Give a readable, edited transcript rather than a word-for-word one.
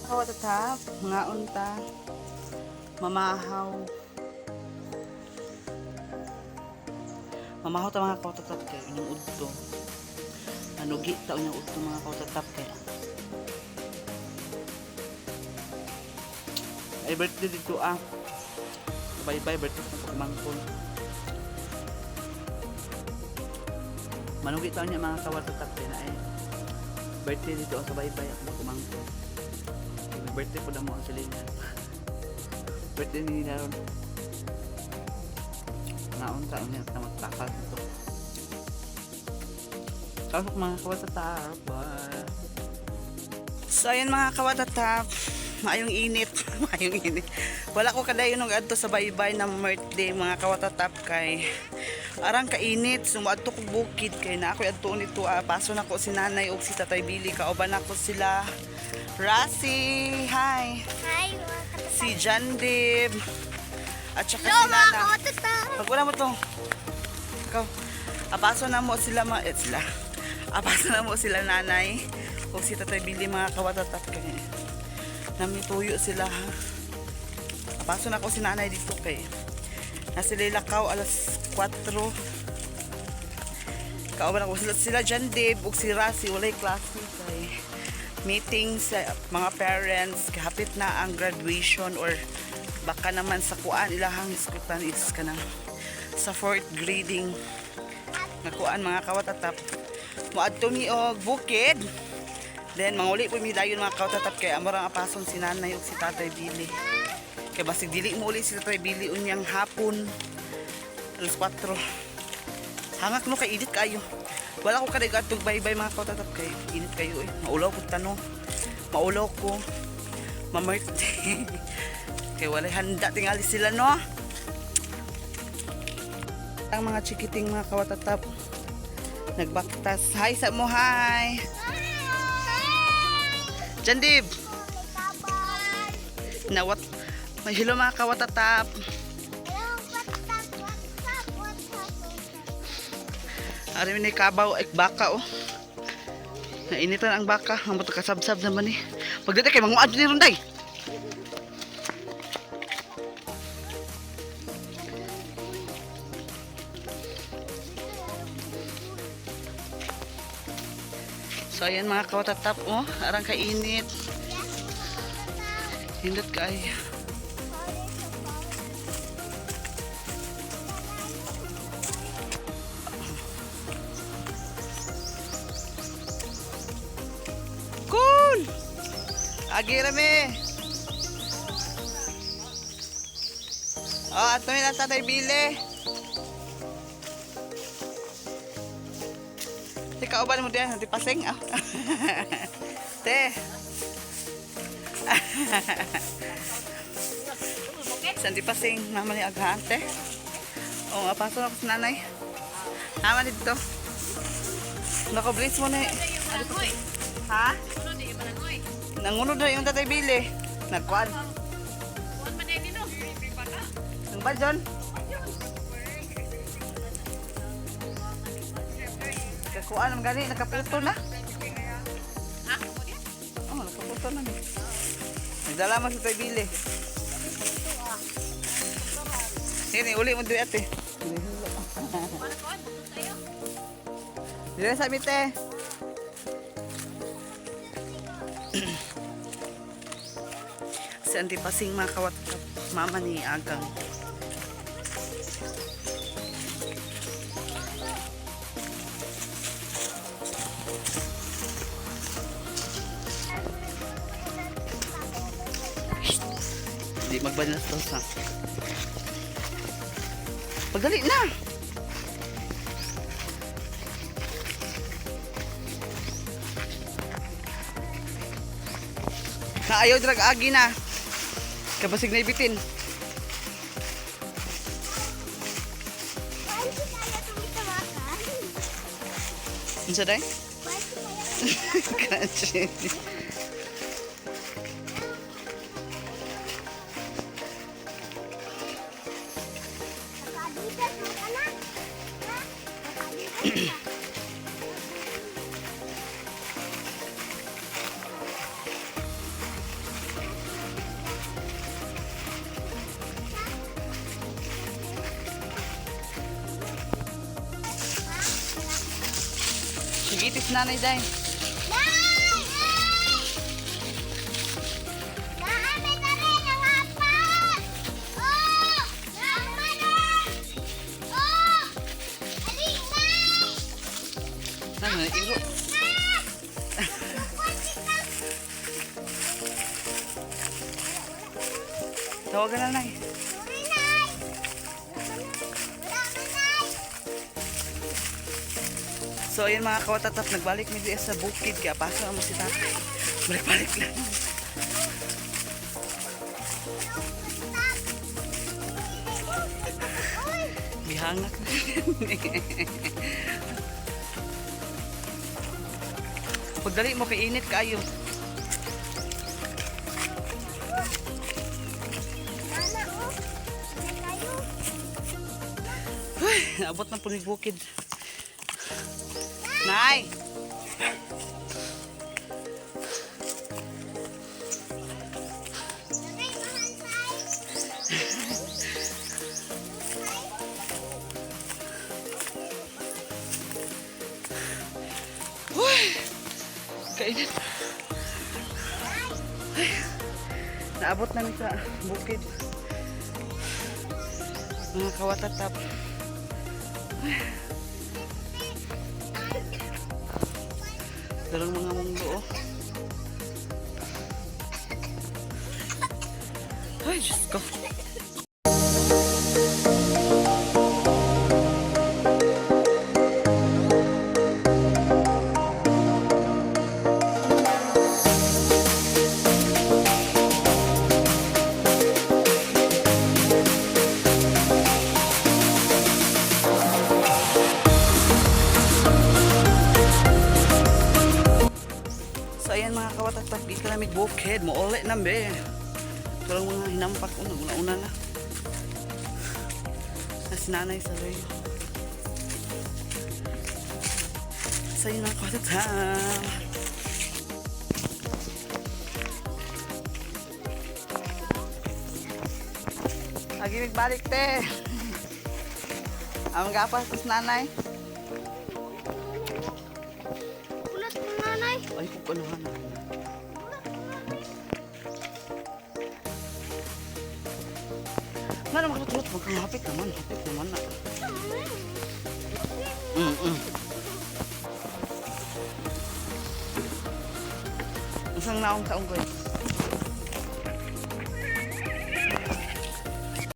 Kawatatap, nga unta, mamahaw. Mamahaw ta mga kawatatap kay inyong udto. Manugi ta inyong udto mga kawatatap kay. Ay birthday dito ah. Bye-bye birthday sa pagmangkon. Manugi ta niya mga kawatatap kay na eh. Birthday dito sa bye-bye ako kumangkon. Birthday po na mo ang silingan. Birthday ni Naron. Naon ta niya na magtakal ito. Kasok mga kawatatap. Bye. So ayun mga kawatatap. Maayong init. Maayong init. Wala ko kadayon nung adto sa baybay na birthday mga kawatatap kay arang kainit. Sumadto ko bukid kay na ako adto nito. Paso na ko si nanay o si tatay Billy. Kauban ako sila. Rasi, hi. Hi, Si Jandib. At saka hello, si Nana. mga Pagwala mo to. Ikaw. Apaso na mo sila sila. Apaso na mo sila nanay. O si tatay Billy mga kawatatap kay. Namituyo sila ha. Apaso na ko si nanay dito kay. Nasililakaw alas 4. Kauban ako sila Jandib o si Rasi. Walay klase kay meeting sa mga parents, kahapit na ang graduation or baka naman sa kuan ilahang iskutan is kanang sa 4th grading na kuan mga kawatatap. Moadto mi og bukid. Then manguli po mi dayon mga kawatatap kay amorang apason si nanay ug si tatay Billy. Kay basig dili mo uli si tatay Billy unyang hapon alas 4. Hangak no kay edit kayo. Wala ko kada gatog bye-bye mga kawatatap kay init kayo eh. Maulaw ko tanong. Maulaw ko. Mamerte. Kay wala handa tingali sila no. Ang mga chikiting mga kawatatap nagbaktas. Hi sa mo, hi. Jandib. Nawat. May hello mga kawatatap. Ari ni kabaw ay baka oh. Nainitan ang baka, ang kasabsab naman eh. Pagdati kay manguad ni Ronday. So ayan mga kawatatap oh, arang kainit. Hindot kay. Agi rame. Oh, ato nila tatay Bile. Te kauban mo diyan, di paseng ah. Te. Sandi paseng naman ni aghaan te. Oh, apaso ako sa nanay. Naman dito. Nako-brace mo na eh. Ha? Nangunod na yung tatay Billy. Nagkuhan. Ang ba, John? Nagkuhan naman gani. Nakaputo na. Oo, nakaputo na. Nagdala mo sa tatay Billy. Sige, uli mo doon ate. Dila sa mite. Si Antipasing mga kawatatap mama ni Agang. Hindi magbanastos ha. Pagdali na! Naayaw drag agi na. Kabasig na ibitin. Ano sa day? Kanchi. Ngiti si nanay, day. Ano, iro. Tawagan na, nay. So, ayun mga kawatatap, nagbalik mi diya sa bukid. Kaya pasok mo si tatay. Balik-balik lang. Bihangak na. Pagdali mo kay init kayo. Naabot na po ni bukid. Nay! Kainit. Naabot na sa bukid. Mga kawatatap. Darang mga mundo, oh. Ay, Diyos ko. Ayan mga kawatatap, di ka namin bukid, maulit na be. Ito lang mga hinampak ko, una-una na. Nasinanay sa loyo. Sa inyo mga kawatatap. Lagi nagbalik te. Ang gapas sa nanay. Ay, kukanahan na. Ano makatulot? Hapit naman na. Isang naong taong ko eh.